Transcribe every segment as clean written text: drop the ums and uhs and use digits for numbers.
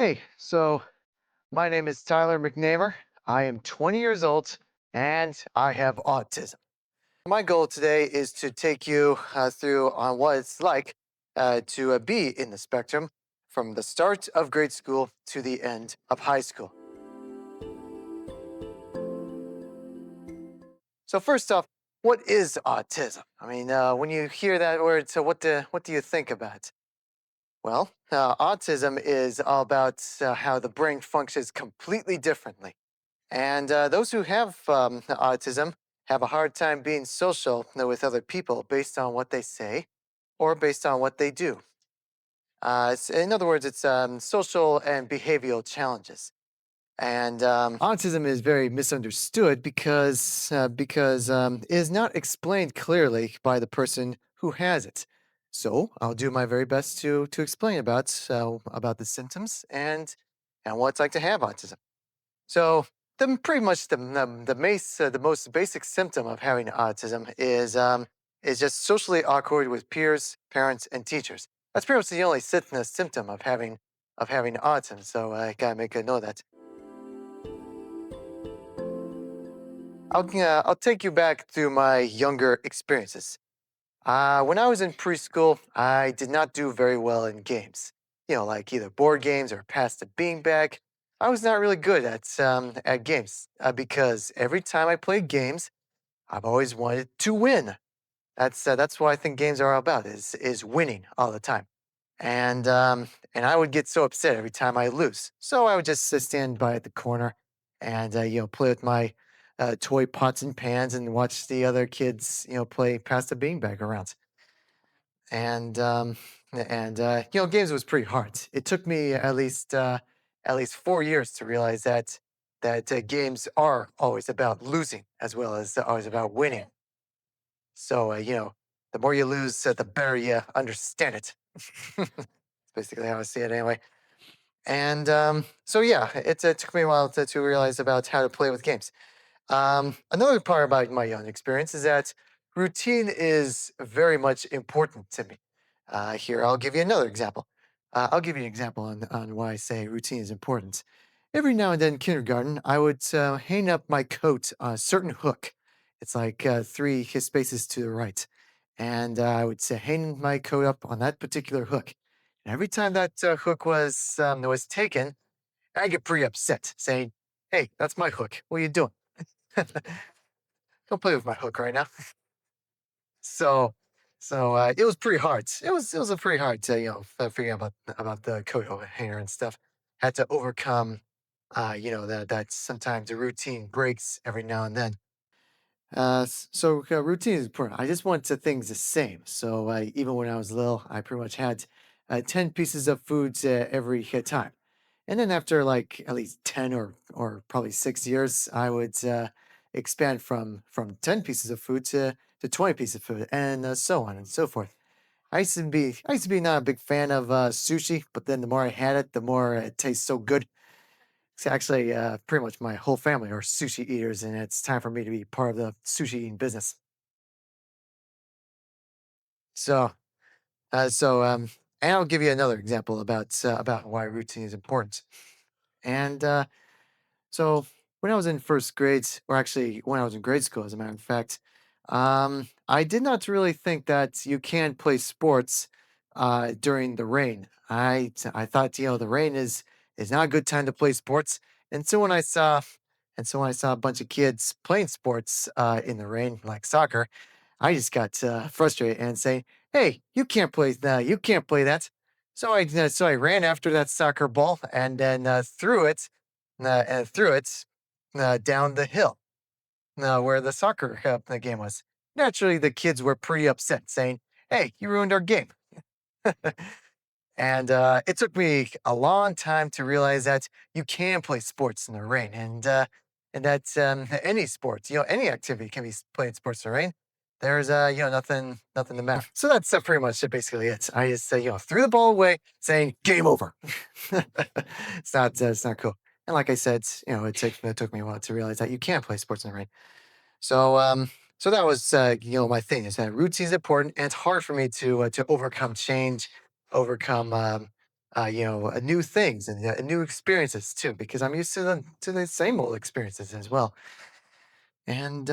Hey, so my name is Tyler McNamer. I am 20 years old and I have autism. My goal today is to take you through on what it's like to be in the spectrum from the start of grade school to the end of high school. So first off, what is autism? When you hear that word, so what do you think about? Well, autism is all about how the brain functions completely differently. And those who have autism have a hard time being social with other people based on what they say or based on what they do. In other words, it's social and behavioral challenges. And autism is very misunderstood because it is not explained clearly by the person who has it. So I'll do my very best to explain about the symptoms and what it's like to have autism. So pretty much the most basic symptom of having autism is just socially awkward with peers, parents, and teachers. That's pretty much the only symptom of having autism. So I gotta make a note of that. I'll take you back to my younger experiences. When I was in preschool, I did not do very well in games. Like either board games or pass the beanbag. I was not really good at games because every time I played games, I've always wanted to win. That's what I think games are all about is winning all the time. And I would get so upset every time I lose. So I would just stand by at the corner and play with my toy pots and pans and watch the other kids play pass the beanbag around and games was pretty hard. It took me at least 4 years to realize that games are always about losing as well as always about winning. So the more you lose, the better you understand it. That's basically how I see it, anyway. And so yeah, it took me a while to realize about how to play with games. Another part about my young experience is that routine is very much important to me. Here, I'll give you another example. I'll give you an example on why I say routine is important. Every now and then in kindergarten, I would hang up my coat on a certain hook. It's like three spaces to the right. And I would say, hang my coat up on that particular hook. And every time that hook was taken, I get pretty upset, saying, "Hey, that's my hook. What are you doing? Don't play with my hook right now." So, so it was pretty hard. It was a pretty hard to figure out about the coat hanger and stuff. Had to overcome that sometimes the routine breaks every now and then. So routine is important. I just want the things the same. So even when I was little, I pretty much had 10 pieces of food every time. And then after like at least 10 or probably 6 years, I would expand from 10 pieces of food to 20 pieces of food and so on and so forth. I used to be not a big fan of sushi, but then the more I had it, the more it tastes so good. It's actually pretty much my whole family are sushi eaters, and it's time for me to be part of the sushi eating business. So, so and I'll give you another example about why routine is important. And So when I was in first grade, or actually when I was in grade school, as a matter of fact, I did not really think that you can play sports during the rain. I thought the rain is not a good time to play sports. And so when I saw a bunch of kids playing sports in the rain, like soccer, I just got frustrated and saying, "Hey, you can't play that! You can't play that!" So I ran after that soccer ball and then threw it down the hill where the soccer the game was. Naturally, the kids were pretty upset, saying, "Hey, you ruined our game." And it took me a long time to realize that you can play sports in the rain, and that any sports, any activity can be played sports in the rain. There's nothing the matter. So that's pretty much basically it. I just threw the ball away, saying "game over." It's not cool. And like I said, it took me a while to realize that you can play sports in the rain. So that was my thing is that routine is important, and it's hard for me to overcome change, overcome new things and new experiences too, because I'm used to the same old experiences as well. And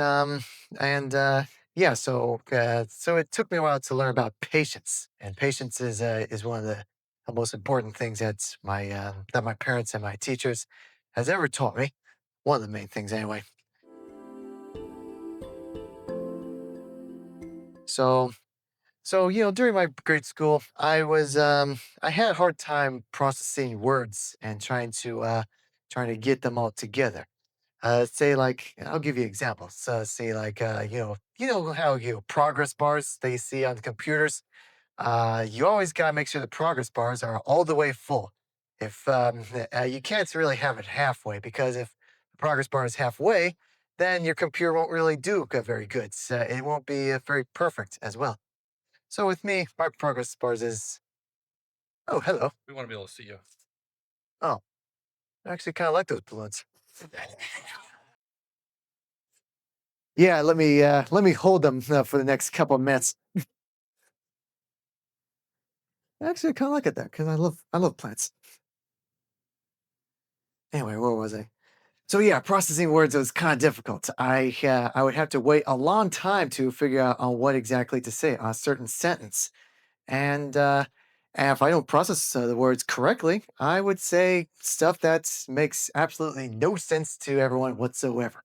yeah, so it took me a while to learn about patience, and patience is one of the most important things that my parents and my teachers has ever taught me. One of the main things, anyway. So during my grade school, I had a hard time processing words and trying to get them all together. Say like I'll give you examples. Say like how progress bars that you see on the computers. You always gotta make sure the progress bars are all the way full. If You can't really have it halfway, because if the progress bar is halfway, then your computer won't really do very good. So it won't be very perfect as well. So with me, my progress bars is, oh, hello. We wanna be able to see you. Oh, I actually kind of like those balloons. Yeah, let me hold them for the next couple of minutes. Actually, I kind of like it there because I love plants. Anyway, where was I? So yeah, processing words was kind of difficult. I would have to wait a long time to figure out on what exactly to say on a certain sentence, and and if I don't process the words correctly, I would say stuff that makes absolutely no sense to everyone whatsoever.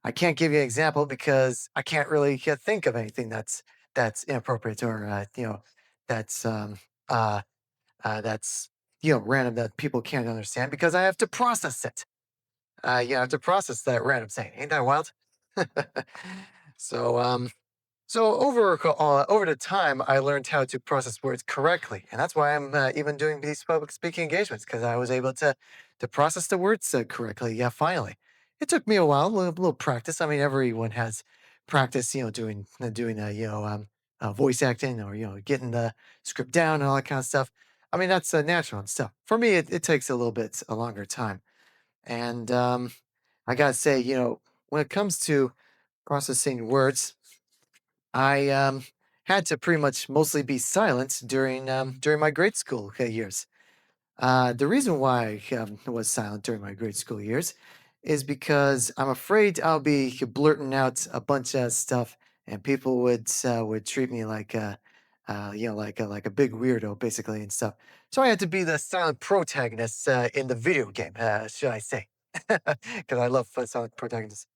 I can't give you an example because I can't really think of anything that's inappropriate, or that's uh, that's random, that people can't understand, because I have to process it. I have to process that random saying. Ain't that wild? so um, over the time, I learned how to process words correctly, and that's why I'm even doing these public speaking engagements, because I was able to process the words correctly. Yeah, finally, it took me a while, a little practice. I mean, everyone has practice, doing voice acting, or getting the script down and all that kind of stuff. I mean, that's natural and stuff. For me, it takes a little bit a longer time, and I gotta say, when it comes to processing words, I had to pretty much mostly be silent during my grade school years. The reason why I was silent during my grade school years is because I'm afraid I'll be blurting out a bunch of stuff, and people would treat me like like a big weirdo, basically, and stuff. So I had to be the silent protagonist in the video game, should I say? Because I love silent protagonists.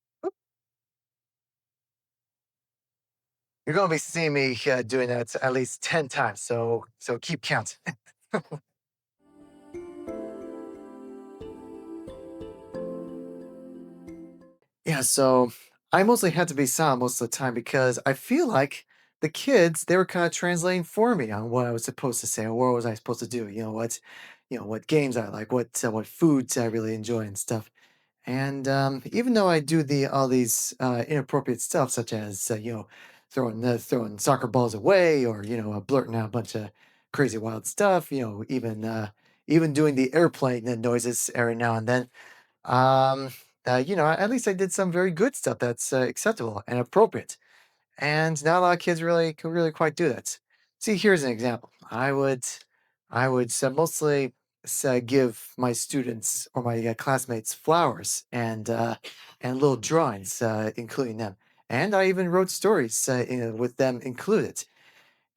You're gonna be seeing me doing that at least 10 times, so keep count. Yeah, so I mostly had to be silent most of the time because I feel like the kids, they were kind of translating for me on what I was supposed to say, or what was I supposed to do. What games I like, what foods I really enjoy and stuff. And even though I do all these inappropriate stuff, such as throwing soccer balls away, or blurting out a bunch of crazy wild stuff, even doing the airplane noises every now and then. Um, at least I did some very good stuff that's acceptable and appropriate. And not a lot of kids really can really quite do that. See, here's an example. I would mostly give my students, or my classmates, flowers and little drawings, including them. And I even wrote stories with them included.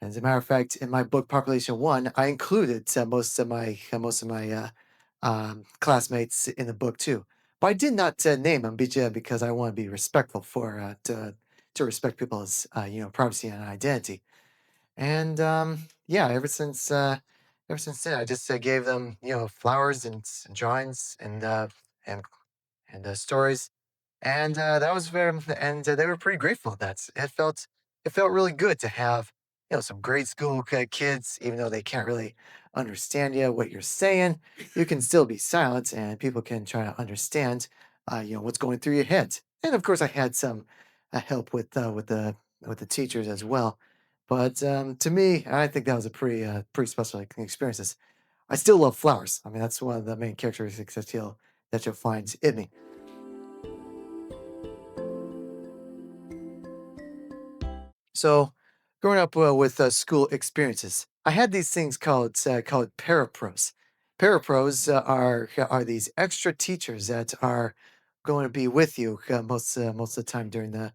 As a matter of fact, in my book Population One, I included most of my classmates in the book too. But I did not name them, because I want to be respectful to respect people's privacy and identity. And yeah, ever since then, I just gave them flowers and drawings and stories, and that was very, and they were pretty grateful. It felt really good to have some grade school kids, even though they can't really understand what you're saying. You can still be silent, and people can try to understand what's going through your head. And of course, I had some help with the teachers as well. But to me, I think that was a pretty special experiences. I still love flowers. I mean, that's one of the main characteristics that you'll find in me. So, growing up with school experiences, I had these things called parapros. Parapros are these extra teachers that are going to be with you most of the time during the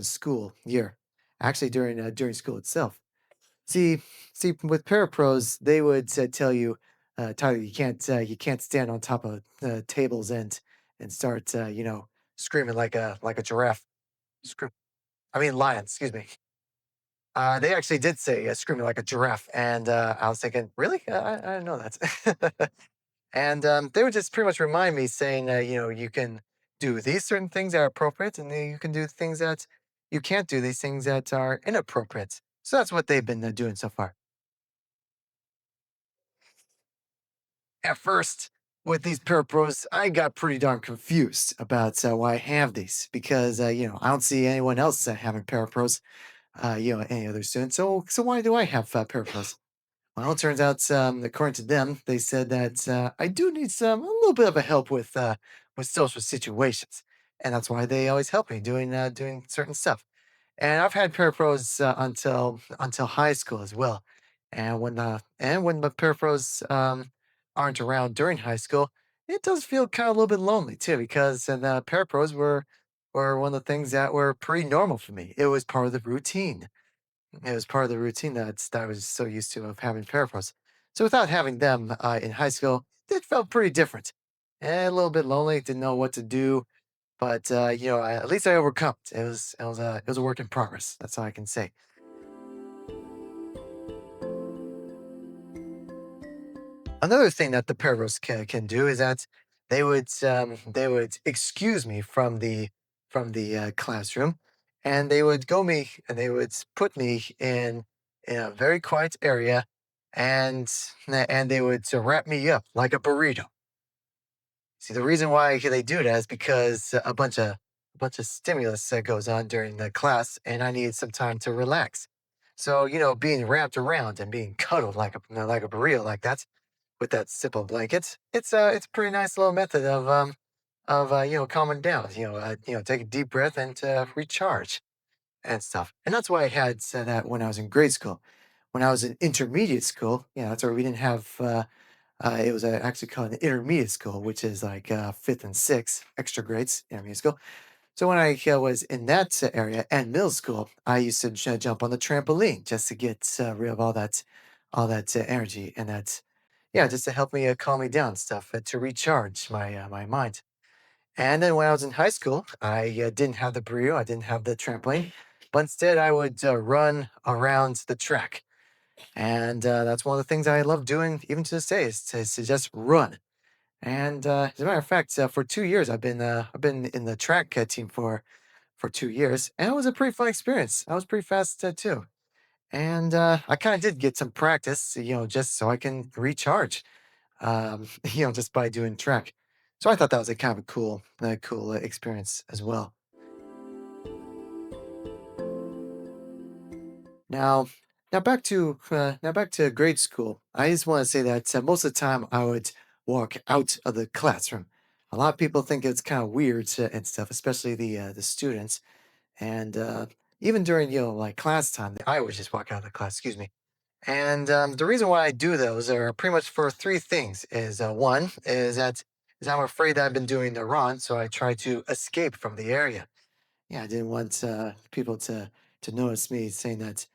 school year. Actually, during school itself. See, with parapros, they would tell you, Tyler, you can't stand on top of tables and start screaming like a giraffe. Scream, I mean lion. Excuse me. They actually did say screaming like a giraffe, and I was thinking, really? I didn't know that. And they would just pretty much remind me, saying, you can do these certain things that are appropriate, and then you can do things that you can't do, these things that are inappropriate. So that's what they've been doing so far. At first, with these parapros, I got pretty darn confused about why I have these because I don't see anyone else having parapros, any other students. So why do I have parapros? Well, it turns out, according to them, they said that I do need a little bit of a help with social situations, and that's why they always help me doing certain stuff. And I've had parapros until high school as well. And when the parapros aren't around during high school, it does feel kind of a little bit lonely too, because the parapros were one of the things that were pretty normal for me. It was part of the routine. It was part of the routine that I was so used to of having parapros. So without having them in high school, it felt pretty different. And a little bit lonely, didn't know what to do, but at least I overcome it. It was a work in progress. That's all I can say. Another thing that the parapros can do is that they would excuse me from the classroom, and they would put me in a very quiet area, and and they would wrap me up like a burrito. See, the reason why they do that is because a bunch of stimulus that goes on during the class, and I needed some time to relax. So being wrapped around and being cuddled like a burrito like that with that simple blanket, it's a pretty nice little method of calming down. Take a deep breath and to recharge and stuff. And that's why I had said that when I was in grade school. When I was in intermediate school, that's where we didn't have. It was actually called an intermediate school, which is like fifth and sixth extra grades, intermediate school. So when I was in that area and middle school, I used to jump on the trampoline just to get rid of all that energy and yeah, just to help me calm me down, and stuff to recharge my mind. And then when I was in high school, I didn't have the burrito, I didn't have the trampoline, but instead I would run around the track, and that's one of the things I love doing even to this day is to just run. And as a matter of fact, for 2 years I've been in the track team for 2 years, and it was a pretty fun experience. I was pretty fast too, and I kind of did get some practice, just so I can recharge, just by doing track. So I thought that was a kind of a cool experience as well. Now, now back to grade school. I just want to say that most of the time I would walk out of the classroom. A lot of people think it's kind of weird and stuff, especially the students. And even during like class time, I would just walk out of the class. Excuse me. And the reason why I do those are pretty much for three things. Is one is I'm afraid that I've been doing the wrong, so I try to escape from the area. Yeah, I didn't want people to notice me saying that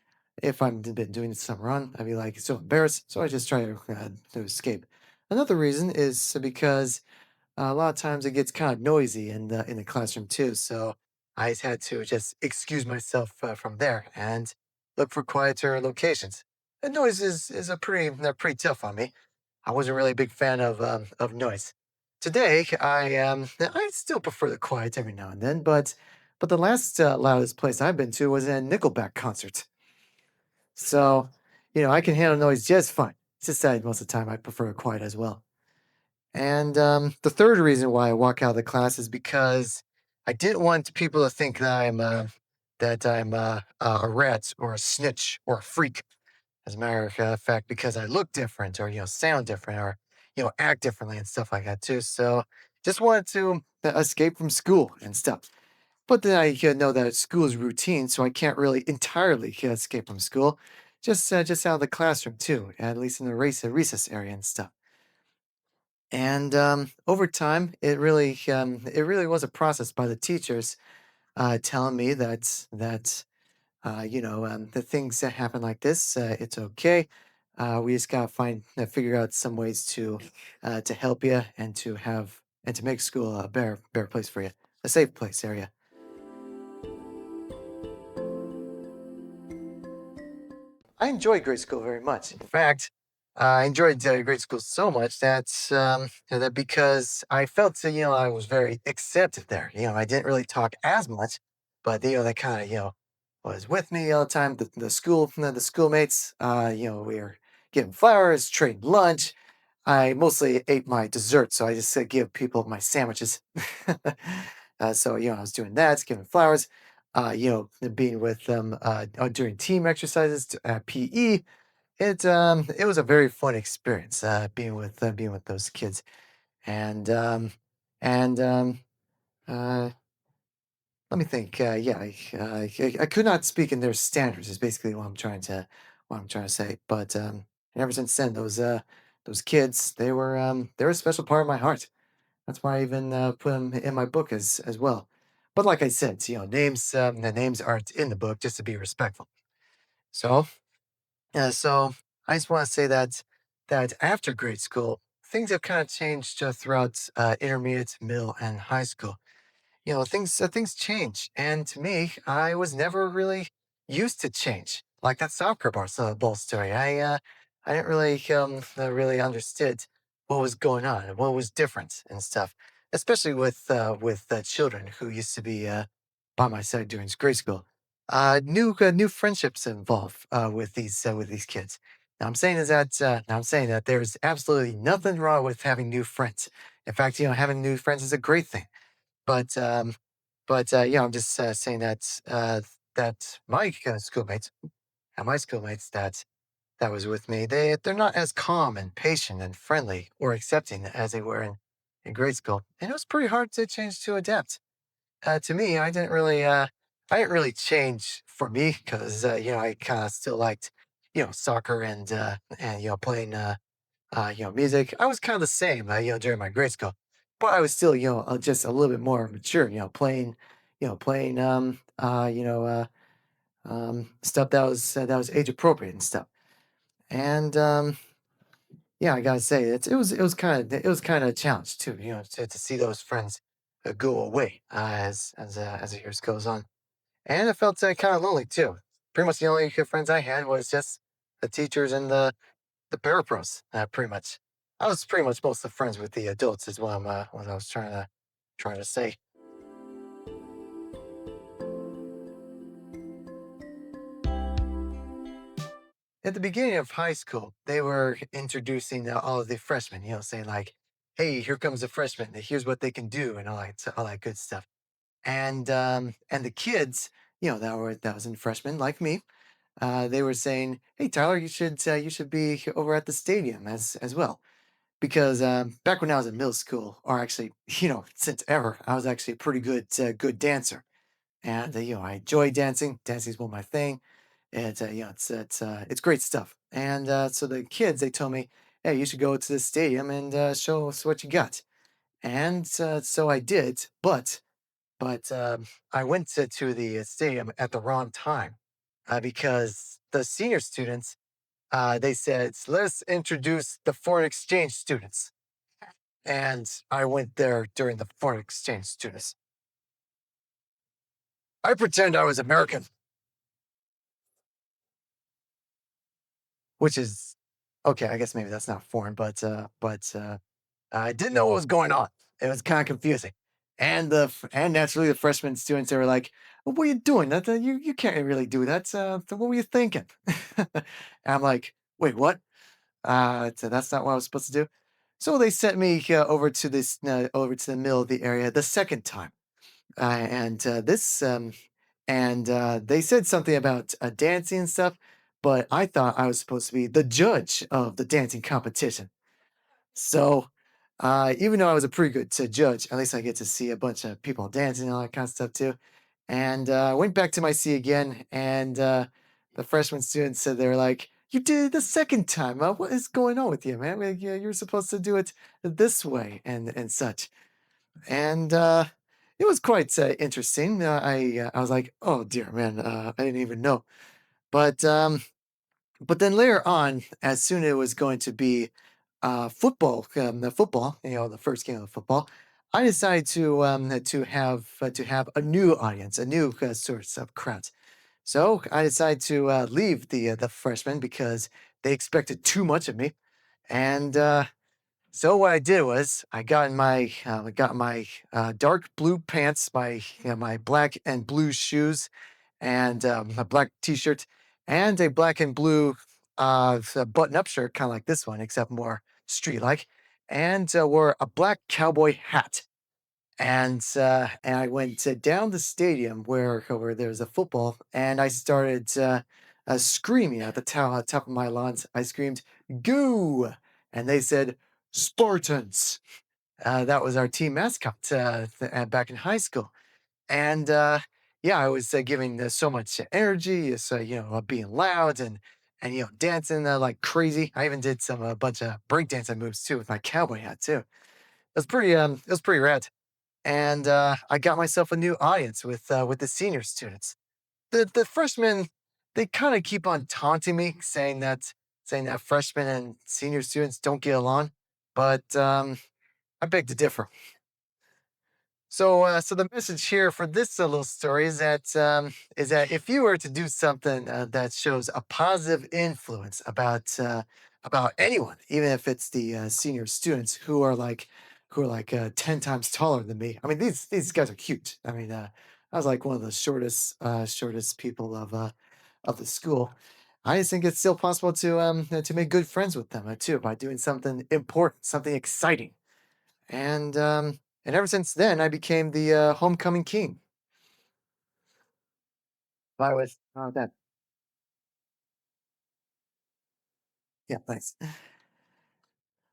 if I'm been doing something wrong, I'd be like so embarrassed. So I just try to escape. Another reason is because a lot of times it gets kind of noisy in the classroom too. So I just had to just excuse myself from there and look for quieter locations. And noise is a pretty tough on me. I wasn't really a big fan of noise. Today, I still prefer the quiet every now and then, but the last loudest place I've been to was a Nickelback concert. So, I can handle noise just fine. It's just that most of the time I prefer quiet as well. And the third reason why I walk out of the class is because I didn't want people to think that I'm a rat or a snitch or a freak. As a matter of fact, because I look different or sound different or act differently and stuff like that too. So just wanted to escape from school and stuff. But then I know that school is routine, so I can't really entirely escape from school. just out of the classroom too, at least in the recess area and stuff. And over time, it really was a process by the teachers telling me that the things that happen like this, it's okay. We just gotta figure out some ways to help you and to make school a better place for you, a safe place area. I enjoyed grade school very much. In fact, I enjoyed grade school so much that because I felt I was very accepted there. I didn't really talk as much, but they kind of was with me all the time. The schoolmates, we were getting flowers, trading lunch. I mostly ate my dessert, so I just give people my sandwiches. So I was doing that, giving flowers. Being with them during team exercises at PE. It was a very fun experience being with those kids, and and uh, let me think. Yeah, I could not speak in their standards. Is basically what I'm trying to say. But ever since then, those kids they were a special part of my heart. That's why I even put them in my book as well. But like I said, the names aren't in the book just to be respectful. So so I just want to say that after grade school, things have kind of changed throughout intermediate, middle, and high school. Things change, and to me, I was never really used to change. Like that soccer ball story, I didn't really understood what was going on and what was different and stuff, especially with children who used to be by my side during grade school. New friendships involved with these kids. Now I'm saying that there's absolutely nothing wrong with having new friends. In fact, having new friends is a great thing. But, I'm just saying that my schoolmates that was with me, they're not as calm and patient and friendly or accepting as they were in grade school, and it was pretty hard to change to adapt. To me, I didn't really change for me because I kind of still liked soccer and playing music. I was kind of the same, during my grade school, but I was still, just a little bit more mature, playing, stuff that was age appropriate and stuff. And yeah, I gotta say, it was kind of a challenge too, to see those friends go away as the years goes on, and I felt kind of lonely too. Pretty much the only friends I had was just the teachers and the parapros, pretty much. I was pretty much mostly friends with the adults is what I was trying to say. At the beginning of high school, they were introducing all of the freshmen, saying like, "Hey, here comes a freshman. Here's what they can do," and all that good stuff. And the kids, that was in freshmen like me, they were saying, "Hey, Tyler, you should be over at the stadium as well." Because back when I was in middle school, or actually, since ever, I was actually a pretty good dancer, and I enjoy dancing. Dancing is one of my thing, and it's great stuff. And so the kids they told me, hey, you should go to the stadium and show us what you got. And so I did, but I went to the stadium at the wrong time because the senior students they said, let's introduce the foreign exchange students. And I went there during the foreign exchange students. I pretend I was American, which is okay. I guess maybe that's not foreign, but I didn't know what was going on. It was kind of confusing. And naturally the freshman students they were like, well, "What are you doing? You can't really do that. So what were you thinking?" And I'm like, "Wait, what? So that's not what I was supposed to do." So they sent me over to the middle of the area the second time. And they said something about dancing and stuff, but I thought I was supposed to be the judge of the dancing competition. So, even though I was a pretty good judge, at least I get to see a bunch of people dancing and all that kind of stuff too. And I went back to my seat again, and the freshman students said they were like, "You did it the second time. What is going on with you, man? Like, yeah, you're supposed to do it this way and such." And it was quite interesting. I was like, "Oh dear, man, I didn't even know." But but then later on, as soon as it was going to be the football, the first game of football, I decided to have a new audience, a new source of crowd. So I decided to leave the freshmen because they expected too much of me, and so what I did was I got my dark blue pants, my black and blue shoes, and a black T-shirt, and a black and blue button-up shirt, kind of like this one, except more street-like, and wore a black cowboy hat. And I went down the stadium where there was a football, and I started screaming at the top of my lungs. I screamed, "Goo!" And they said, "Spartans." That was our team mascot back in high school. And yeah, I was giving so much energy, being loud and dancing like crazy. I even did a bunch of breakdancing moves too with my cowboy hat too. It was pretty rad. And I got myself a new audience with the senior students. The freshmen, they kind of keep on taunting me, saying that freshmen and senior students don't get along. But I beg to differ. So the message here for this little story is that if you were to do something that shows a positive influence about anyone, even if it's the senior students who are like 10 times taller than me. I mean, these guys are cute. I mean, I was like one of the shortest people of the school. I just think it's still possible to make good friends with them too by doing something important, something exciting. And ever since then, I became the homecoming king. I was that. Yeah, thanks.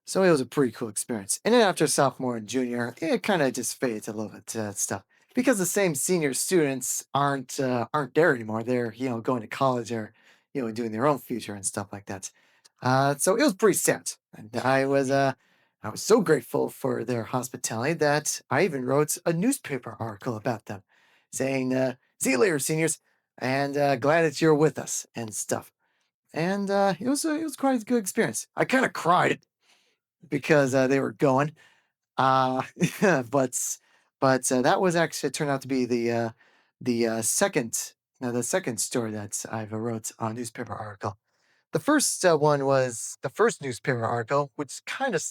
So it was a pretty cool experience. And then after sophomore and junior, it kind of just faded a little bit stuff because the same senior students aren't there anymore. They're going to college or doing their own future and stuff like that. So it was pretty sad, and I was so grateful for their hospitality that I even wrote a newspaper article about them, saying "See you later, seniors," and glad that you're with us and stuff. And it was quite a good experience. I kind of cried because they were going. Uh, but that was actually turned out to be the second story that I've wrote a newspaper article. The first one was the first newspaper article, which kind of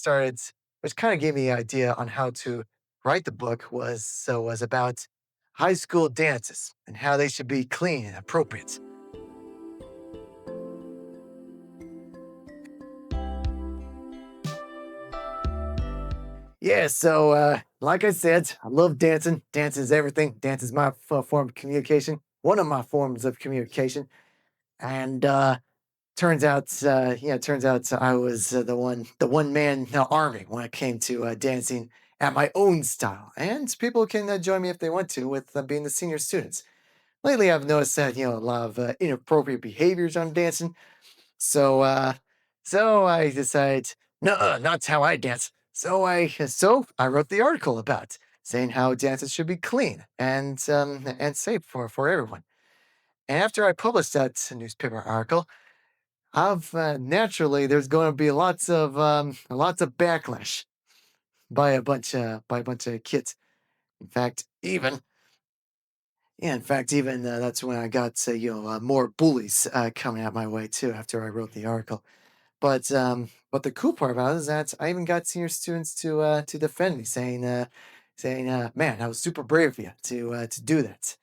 gave me the idea on how to write the book was about high school dances and how they should be clean and appropriate. Yeah, so like I said, I love dancing. Dance is everything. Dance is my form of communication, one of my forms of communication. And turns out I was the one man army when it came to dancing at my own style. And people can join me if they want to with being the senior students. Lately, I've noticed that a lot of inappropriate behaviors on dancing, so, so I decided, no, not how I dance. So I wrote the article about saying how dances should be clean and safe for everyone. And after I published that newspaper article, I've naturally there's going to be lots of backlash by a bunch of kids. In fact, even yeah, in fact, even that's when I got more bullies coming out my way too after I wrote the article. But the cool part about it is that I even got senior students to defend me, saying, "Man, that was super brave of you to do that,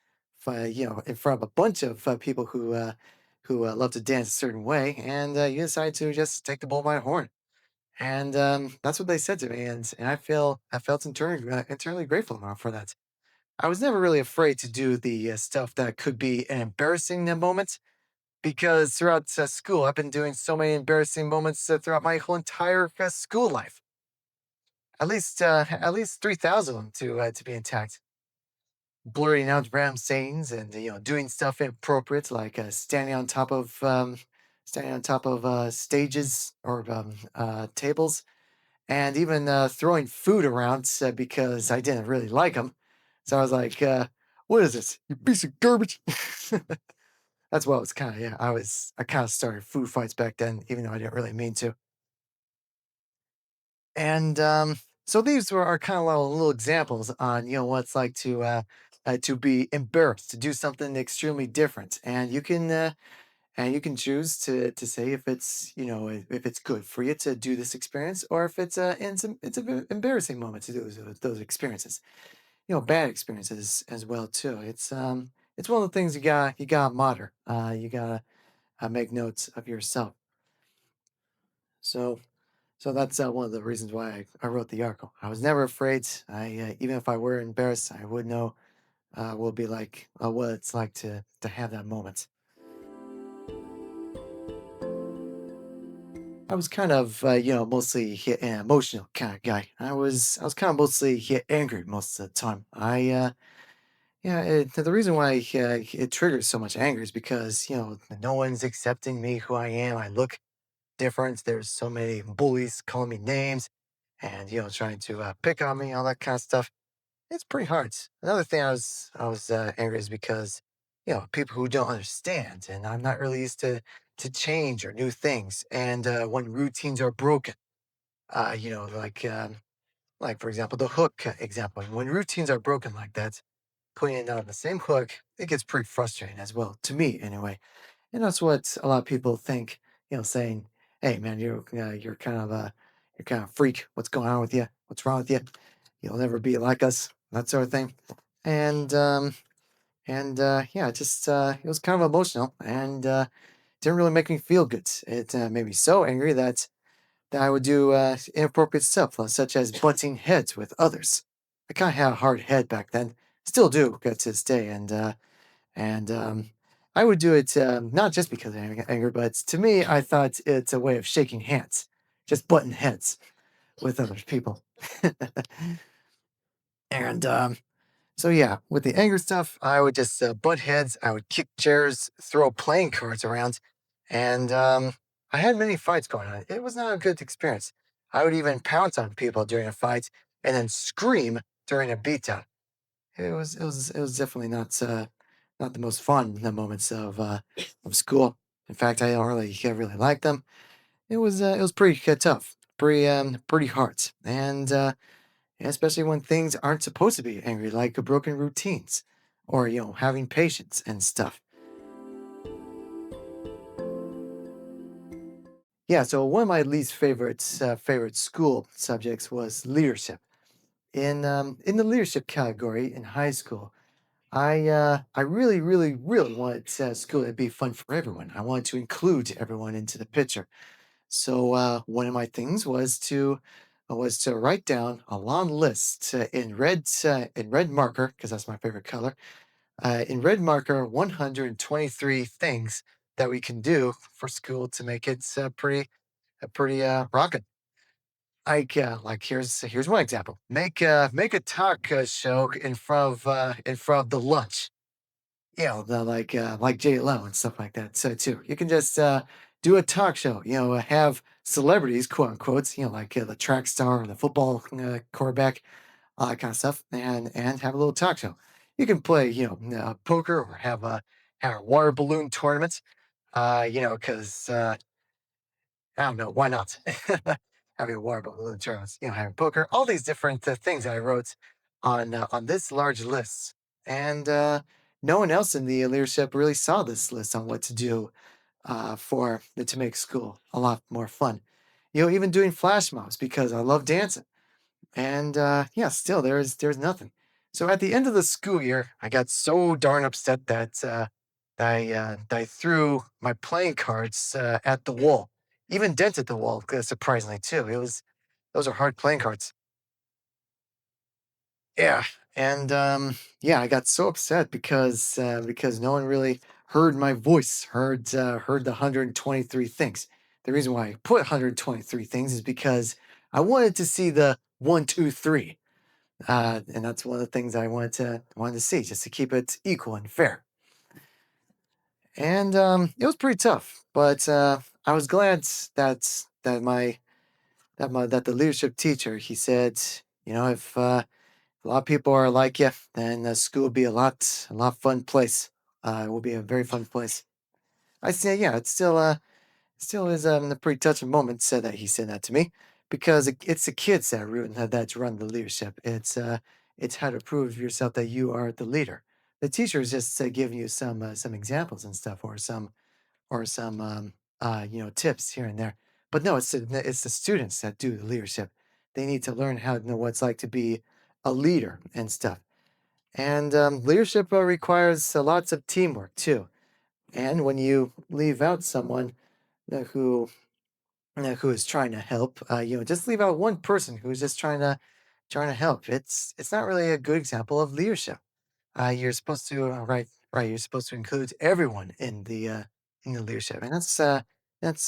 in front of a bunch of people who love to dance a certain way, and you decided to just take the bull by the horn." And that's what they said to me, and I felt internally grateful now for that. I was never really afraid to do the stuff that could be an embarrassing moment because throughout school, I've been doing so many embarrassing moments throughout my whole entire school life. At least 3,000 of them to be intact. blurting out random sayings and doing stuff inappropriate like standing on top of stages or tables, and even throwing food around because I didn't really like them. So I was like, "What is this? You piece of garbage!" That's what it was kind of. Yeah, I kind of started food fights back then, even though I didn't really mean to. And so these were are kind of little examples on what it's like to be embarrassed to do something extremely different, and you can choose to say if it's if it's good for you to do this experience, or if it's an embarrassing moment to do those experiences. Bad experiences as well too. It's one of the things you gotta monitor. You gotta make notes of yourself. So so that's one of the reasons why I wrote the article. I was never afraid. I Even if I were embarrassed, I would know what it'd be like, what it's like to have that moment. I was kind of mostly an emotional kind of guy. I was kind of mostly angry most of the time. The reason why it triggers so much anger is because no one's accepting me who I am. I look different. There's so many bullies calling me names and trying to pick on me, all that kind of stuff. It's pretty hard. Another thing I was angry is because people who don't understand, and I'm not really used to change or new things. And when routines are broken, uh, you know, like um, like for example the hook example. When routines are broken like that, putting it on the same hook, it gets pretty frustrating as well to me anyway. And that's what a lot of people think. Saying, "Hey, man, you're kind of a freak. What's going on with you? What's wrong with you? You'll never be like us." That sort of thing. And yeah, it was kind of emotional, and didn't really make me feel good. It made me so angry that I would do inappropriate stuff, such as butting heads with others. I kind of had a hard head back then, still do to this day, and I would do it not just because of anger, but to me, I thought it's a way of shaking hands, just butting heads with other people. And so yeah, with the anger stuff, I would just butt heads. I would kick chairs, throw playing cards around, and I had many fights going on. It was not a good experience. I would even pounce on people during a fight and then scream during a beatdown. It was definitely not the most fun the moments of school. In fact, I don't really like them. It was pretty tough, pretty hard, and especially when things aren't supposed to be angry, like broken routines, or having patience and stuff. Yeah, so one of my least favorite school subjects was leadership. In the leadership category in high school, I really wanted school to be fun for everyone. I wanted to include everyone into the picture. So one of my things was to write down a long list in red marker, because that's my favorite color. In red marker, 123 things that we can do for school to make it pretty rocking. Here's one example. Make a talk show in front of the lunch. Like Jay Leno and stuff like that. So too, you can just do a talk show. Have celebrities, quote unquote, like the track star or the football quarterback, all that kind of stuff, and have a little talk show. You can play, poker, or have a water balloon tournament. Because I don't know, why not? Having a water balloon tournament, having poker, all these different things I wrote on this large list, and no one else in the leadership really saw this list on what to do to make school a lot more fun. Even doing flash mobs because I love dancing. And yeah, still there's nothing. So at the end of the school year, I got so darn upset that I threw my playing cards at the wall, even dented the wall. Surprisingly, too. Those are hard playing cards. Yeah, and yeah, I got so upset because no one really heard my voice, heard the 123 things. The reason why I put 123 things is because I wanted to see the 1, 2, 3. And that's one of the things I wanted to see, just to keep it equal and fair. And it was pretty tough, but I was glad that that the leadership teacher, he said, if a lot of people are like you, then school will be a lot fun place. It will be a very fun place. I say, yeah, still is a pretty touching moment. Said that he said that to me because it's the kids that run the leadership. It's how to prove yourself that you are the leader. The teacher is just giving you some examples and stuff, or some tips here and there. But no, it's the students that do the leadership. They need to learn how to know what it's like to be a leader and stuff. And leadership requires lots of teamwork too. And when you leave out someone uh, who who is trying to help, just leave out one person who's just trying to help. It's not really a good example of leadership. You're supposed to right. You're supposed to include everyone in the leadership, and that's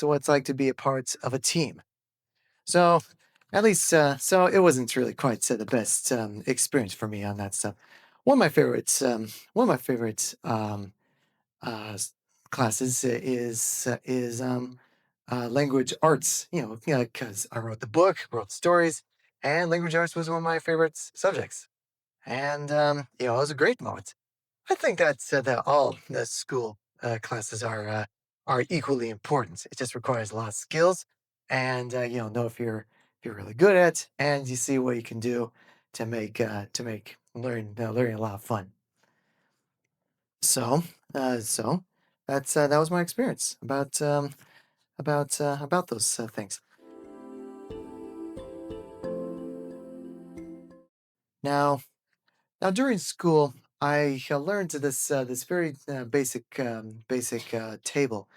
what it's like to be a part of a team. So at least so it wasn't really quite the best experience for me on that stuff. One of my favorites s- classes is language arts. Because I wrote the book, wrote stories, and language arts was one of my favorite subjects. And it was a great moment. I think that all the school classes are equally important. It just requires a lot of skills, and know if you're really good at, and you see what you can do to make learning a lot of fun. So that was my experience about those things. Now now during school, I learned this very basic table.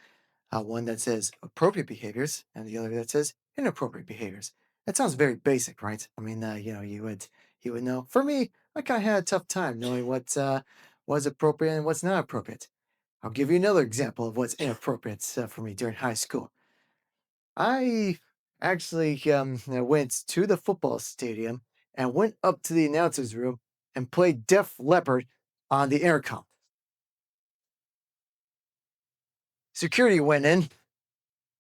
One that says appropriate behaviors and the other that says inappropriate behaviors. That sounds very basic, right? I mean, you would know. For me, I kind of had a tough time knowing what was appropriate and what's not appropriate. I'll give you another example of what's inappropriate for me during high school. I actually went to the football stadium and went up to the announcer's room and played Def Leppard on the intercom. Security went in,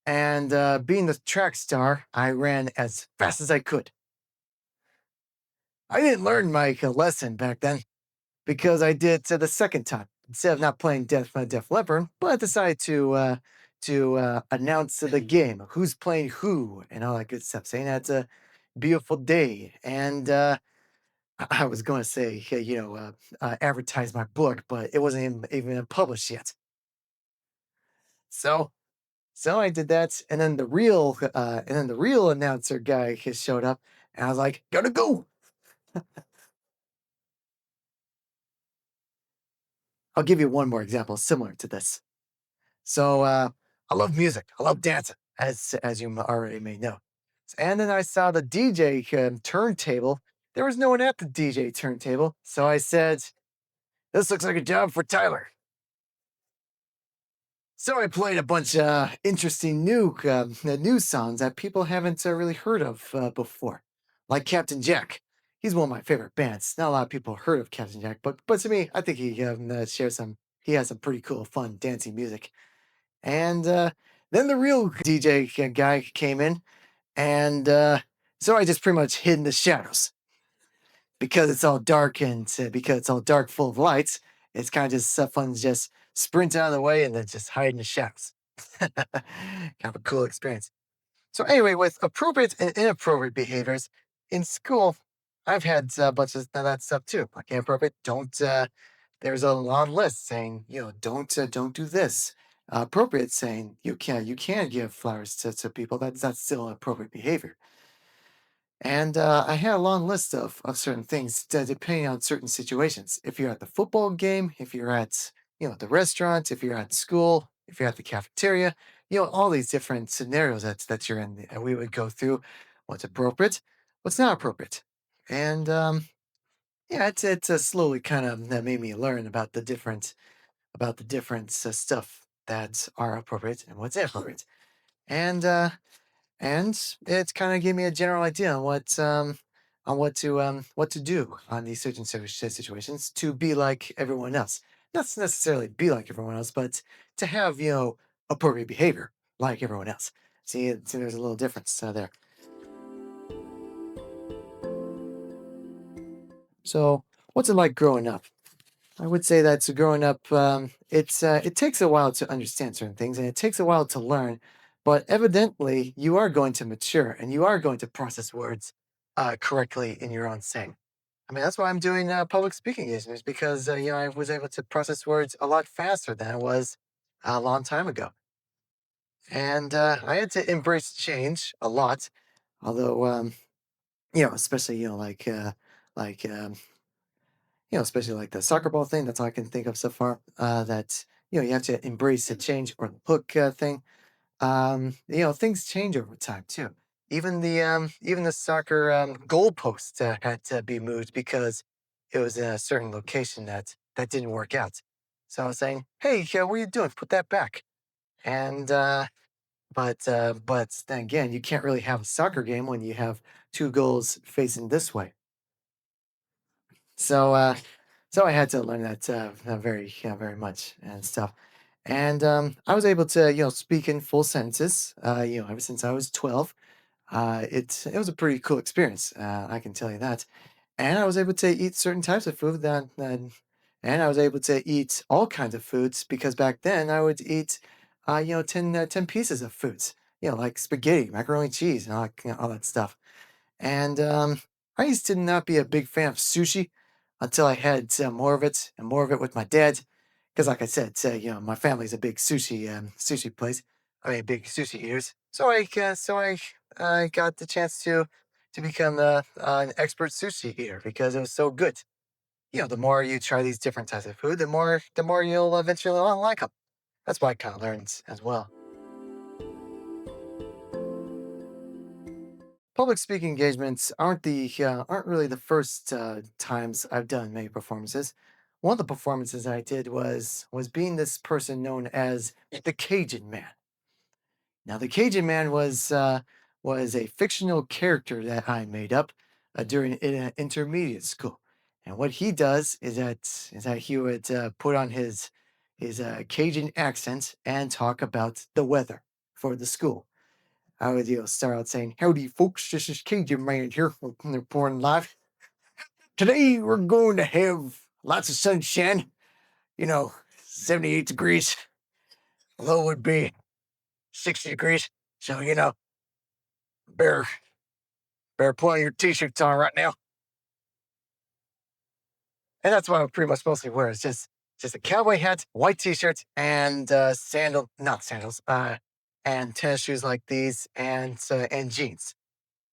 and being the track star, I ran as fast as I could. I didn't learn my lesson back then because I did the second time. Instead of not playing Def Leppard, but I decided to announce the game, who's playing who, and all that good stuff, saying that's a beautiful day. And I was going to say, hey, advertise my book, but it wasn't even published yet. So So I did that, and then the real announcer guy showed up, and I was like, "Gotta go." I'll give you one more example similar to this. So I love music. I love dancing, as you already may know. And then I saw the DJ turntable. There was no one at the DJ turntable, so I said, "This looks like a job for Tyler." So I played a bunch of interesting new songs that people haven't really heard of before, like Captain Jack. He's one of my favorite bands. Not a lot of people heard of Captain Jack, but to me, I think he shares some. He has some pretty cool, fun, dancing music. And then the real DJ guy came in, and so I just pretty much hid in the shadows because it's all dark and because it's all dark, full of lights. It's kind of just fun to just sprint out of the way and then just hide in the shadows. Kind of a cool experience. So anyway, with appropriate and inappropriate behaviors in school, I've had a bunch of that stuff too. Like inappropriate, don't. There's a long list saying don't do this. Appropriate saying you can give flowers to people. That's still appropriate behavior. And I had a long list of certain things depending on certain situations. If you're at the football game, if you're at the restaurant, if you're at school, if you're at the cafeteria, all these different scenarios that you're in, and we would go through what's appropriate, what's not appropriate, and yeah, it's slowly kind of that made me learn about the different stuff that are appropriate and what's inappropriate, and uh, and it kind of gave me a general idea on on what to do on these certain situations to be like everyone else. Not necessarily be like everyone else, but to have appropriate behavior like everyone else. See, there's a little difference there. So, what's it like growing up? I would say that growing up, it takes a while to understand certain things, and it takes a while to learn. But evidently, you are going to mature, and you are going to process words correctly in your own saying. I mean, that's why I'm doing public speaking engagements because I was able to process words a lot faster than I was a long time ago, and I had to embrace change a lot. Although, especially like especially like the soccer ball thing. That's all I can think of so far. That you have to embrace the change or the hook thing. Things change over time too. Even the soccer goalpost had to be moved because it was in a certain location that didn't work out. So I was saying, "Hey, what are you doing? Put that back." And but then again, you can't really have a soccer game when you have two goals facing this way. So so I had to learn that very much and stuff. And I was able to speak in full sentences. Ever since I was 12. It was a pretty cool experience. I can tell you that. And I was able to eat certain types of food and I was able to eat all kinds of foods because back then I would eat 10 pieces of foods, like spaghetti, macaroni and cheese, and all that stuff. And I used to not be a big fan of sushi until I had more of it and more of it with my dad. Because, like I said, my family's a big sushi place. I mean, big sushi eaters. So I got the chance to become an expert sushi eater because it was so good. The more you try these different types of food, the more you'll eventually like them. That's why I kind of learned as well. Public speaking engagements aren't really the first times I've done many performances. One of the performances I did was being this person known as the Cajun Man. Now, the Cajun Man was a fictional character that I made up during intermediate school, and what he does is that he would put on his Cajun accent and talk about the weather for the school. I would start out saying, "Howdy, folks. This is Cajun Man here from reporting live. Today we're going to have lots of sunshine. 78 degrees. Low would be 60 degrees. So better better put on your t-shirts on right now." And that's what I pretty much mostly wear. It's just a cowboy hat, white t-shirt, and not sandals, and tennis shoes like these, and jeans.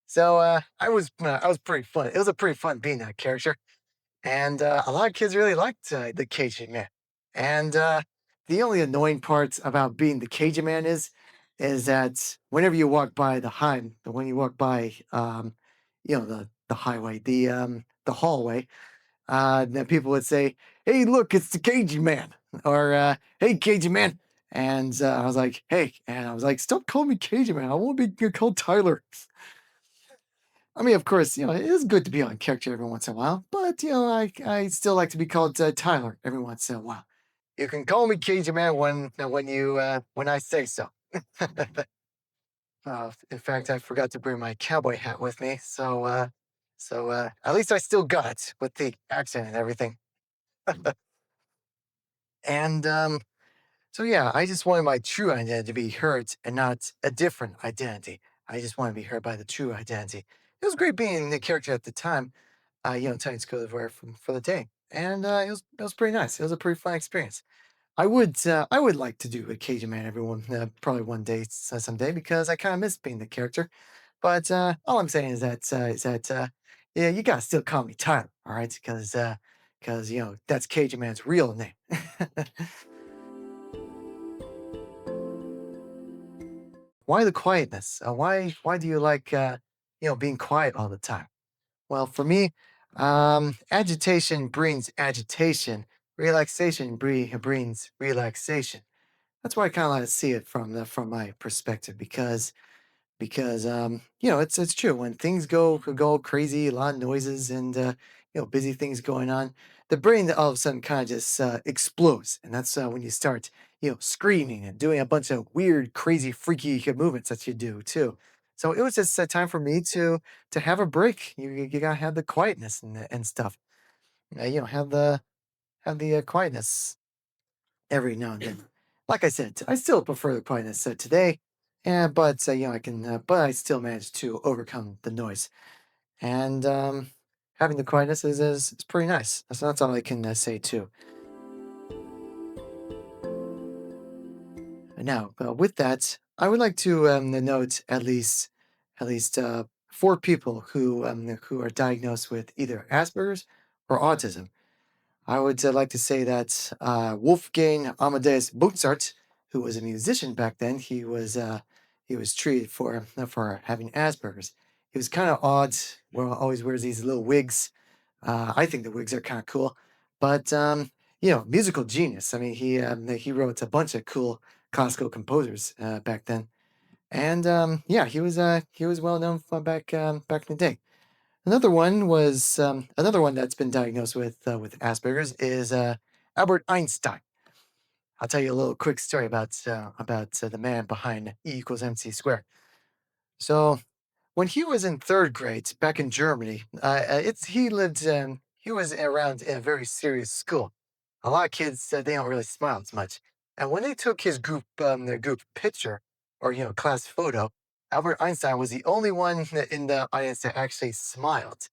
So I was pretty fun. It was a pretty fun being that character. And a lot of kids really liked the Cajun Man. And the only annoying part about being the Cajun Man is that whenever you walk by when you walk by, the highway, the hallway, then people would say, "Hey, look, it's the Cajun Man," or "Hey, Cajun Man." And I was like, "Hey," and I was like, "Stop calling me Cajun Man. I want to be called Tyler." I mean, of course, it is good to be on character every once in a while, but I still like to be called Tyler every once in a while. You can call me Cajun Man when I say so. In fact, I forgot to bring my cowboy hat with me, so at least I still got it with the accent and everything. And so yeah, I just wanted my true identity to be heard and not a different identity. I just want to be heard by the true identity. It was great being the character at the time, Tiny School of Wear for the day. And it was pretty nice. It was a pretty fun experience. I would like to do a Cajun Man everyone probably one day someday because I kind of miss being the character. But all I'm saying is that yeah, you gotta still call me Tyler, all right? Because that's Cajun Man's real name. Why the quietness? Why do you like being quiet all the time? Well, for me, agitation brings agitation. Relaxation brings relaxation. That's why I kind of like to see it from my perspective because because it's true when things go crazy, a lot of noises and busy things going on, the brain all of a sudden kind of just explodes, and that's when you start screaming and doing a bunch of weird, crazy, freaky movements that you do too. So it was just time for me to have a break. You gotta have the quietness and stuff. Have the quietness every now and then. Like I said, I still prefer the quietness today, but I can, but I still manage to overcome the noise. And having the quietness is pretty nice. That's all I can say too. Now, with that, I would like to note at least four people who are diagnosed with either Asperger's or autism. I would like to say that Wolfgang Amadeus Mozart, who was a musician back then, he was treated for having Asperger's. He was kind of odd. Well, always wears these little wigs. I think the wigs are kind of cool, but musical genius. I mean, he wrote a bunch of cool classical composers back then, and yeah, he was well known for back in the day. Another one that's been diagnosed with Asperger's is Albert Einstein. I'll tell you a little quick story about the man behind E equals MC squared. So when he was in third grade back in Germany, it's he was around in a very serious school. A lot of kids they don't really smile as much, and when they took his their group picture or class photo, Albert Einstein was the only one in the audience that actually smiled.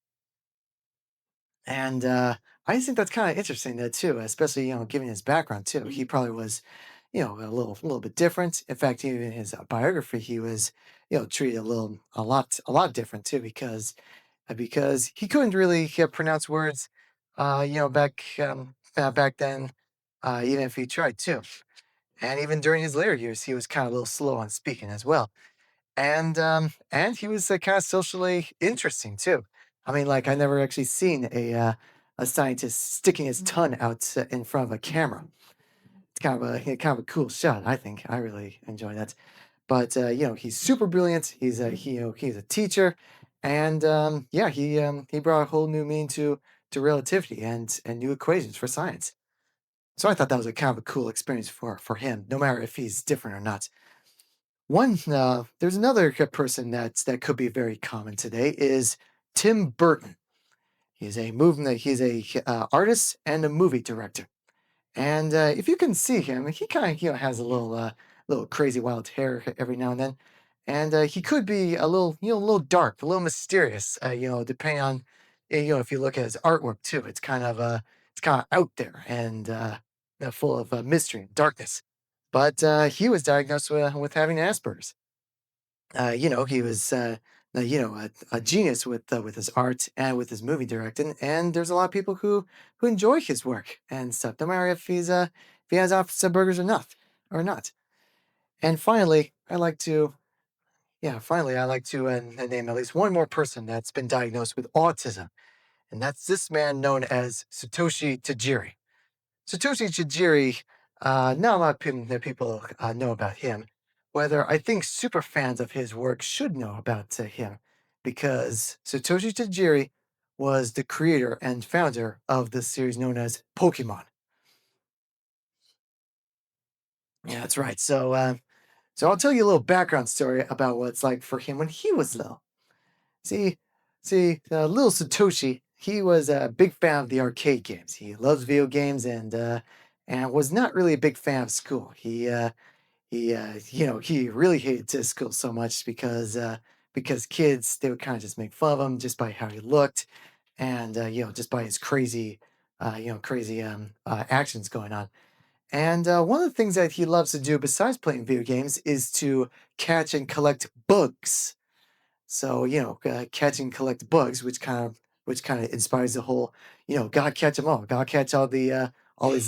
And I just think that's kind of interesting though too, especially given his background too. He probably was, a little bit different. In fact, even in his biography, he was, treated a lot different too, because he couldn't really pronounce words, back then, even if he tried to. And even during his later years, he was kind of a little slow on speaking as well, and he was kind of socially interesting too. I mean, like I never actually seen a scientist sticking his tongue out in front of a camera. It's kind of a cool shot. I think I really enjoy that. But he's super brilliant. He's a teacher, and yeah, he brought a whole new meaning to relativity and new equations for science. So I thought that was a kind of a cool experience for him, no matter if he's different or not. There's another person that could be very common today is Tim Burton. He's a artist and a movie director. And if you can see him, he kind of has a little crazy wild hair every now and then, and he could be a little a little dark, a little mysterious. Depending on if you look at his artwork too, it's kind of out there and full of mystery and darkness. But he was diagnosed with having Asperger's. He was a genius with his art and with his movie directing, and there's a lot of people who enjoy his work and stuff, no matter if he has Asperger's or not. And finally I like to name at least one more person that's been diagnosed with autism, and that's this man known as Satoshi Tajiri. Satoshi Tajiri, not a lot of people know about him. Whether I think super fans of his work should know about him, because Satoshi Tajiri was the creator and founder of the series known as Pokemon. Yeah, that's right. So I'll tell you a little background story about what it's like for him when he was little. See, little Satoshi, he was a big fan of the arcade games. He loves video games and was not really a big fan of school. He really hated to school so much because kids they would kind of just make fun of him just by how he looked and just by his crazy actions going on. And one of the things that he loves to do besides playing video games is to catch and collect bugs. So, catch and collect bugs, which kind of inspires the whole, gotta catch them all, gotta catch all these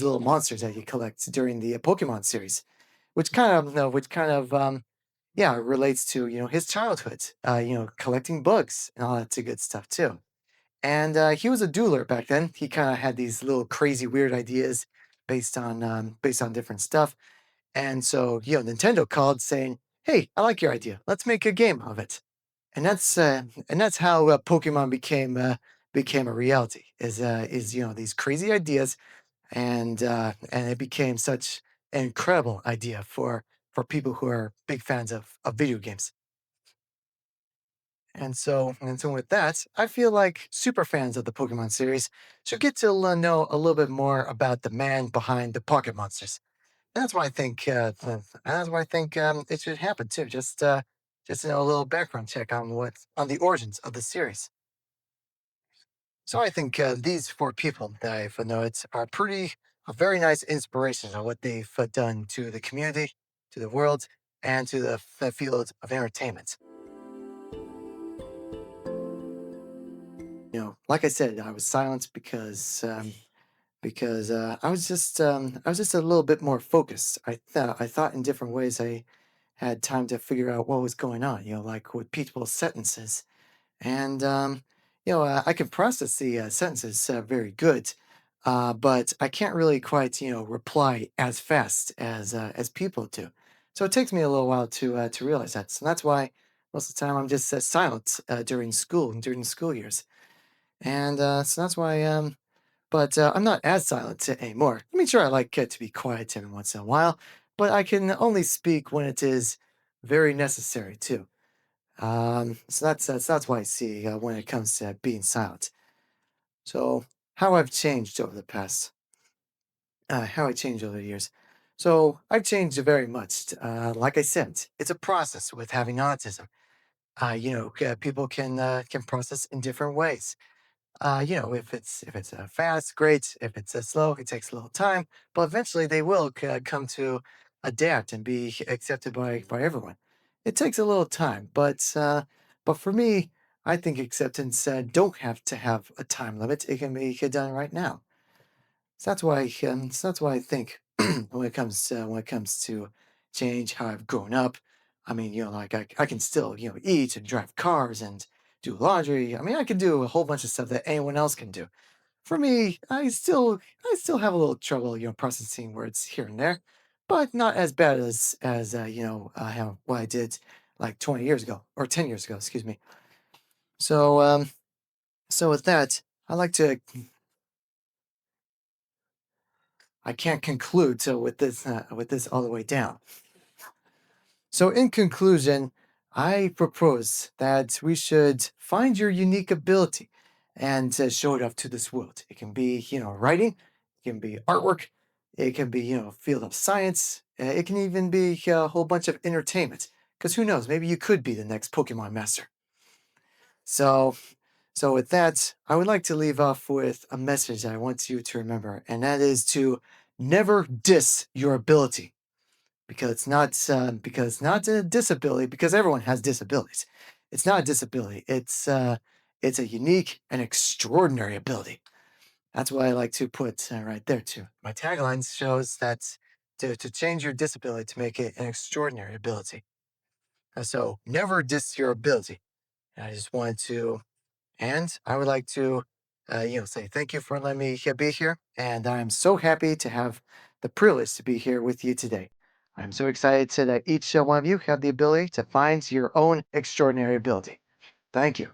little monsters that you collect during the Pokemon series, which kind of, yeah, relates to his childhood, collecting bugs and all that good stuff too. And he was a doodler back then. He kind of had these little crazy, weird ideas based on different stuff. And so, Nintendo called saying, "Hey, I like your idea. Let's make a game of it." And that's how Pokemon became a reality. Is these crazy ideas, and it became such an incredible idea for people who are big fans of video games. And so with that, I feel like super fans of the Pokemon series should get to know a little bit more about the man behind the Pocket Monsters. And that's why I think it should happen too. Just a little background check on the origins of the series. So I think these four people that I've noted are pretty a very nice inspiration on what they've done to the community, to the world, and to the field of entertainment. Like I said, I was silent because I was just a little bit more focused. I thought in different ways. I had time to figure out what was going on. Like with people's sentences, and I can process the sentences very good, but I can't really quite reply as fast as people do. So it takes me a little while to realize that. So that's why most of the time I'm just silent during the school years. And so that's why, but I'm not as silent anymore. I mean, sure, I like to be quiet every once in a while, but I can only speak when it is very necessary too. So that's why I see when it comes to being silent. So how I've changed over the how I changed over the years. So I've changed very much. Like I said, it's a process with having autism. People can process in different ways. If it's fast, great. If it's slow, it takes a little time, but eventually they will come to adapt and be accepted by everyone. It takes a little time, but for me, I think acceptance don't have to have a time limit. It can be done right now. So that's why I think when it comes to change, how I've grown up. I mean, like I can still eat and drive cars and do laundry. I mean, I can do a whole bunch of stuff that anyone else can do. For me, I still have a little trouble processing words here and there, but not as bad as what I did like 20 years ago or 10 years ago. Excuse me. So so with that, I like to I can't conclude so with this all the way down. So in conclusion, I propose that we should find your unique ability and show it off to this world. It can be writing, it can be artwork, it can be field of science, it can even be a whole bunch of entertainment. Because who knows, maybe you could be the next Pokemon master. So so with that, I would like to leave off with a message I want you to remember, and that is to never diss your ability because it's not a disability because everyone has disabilities. It's not a disability. It's a unique and extraordinary ability. That's what I like to put right there too. My tagline shows that to change your disability to make it an extraordinary ability. So never diss your ability. And I just wanted to and I would like to, say thank you for letting me be here. And I'm so happy to have the privilege to be here with you today. I'm so excited that each one of you have the ability to find your own extraordinary ability. Thank you.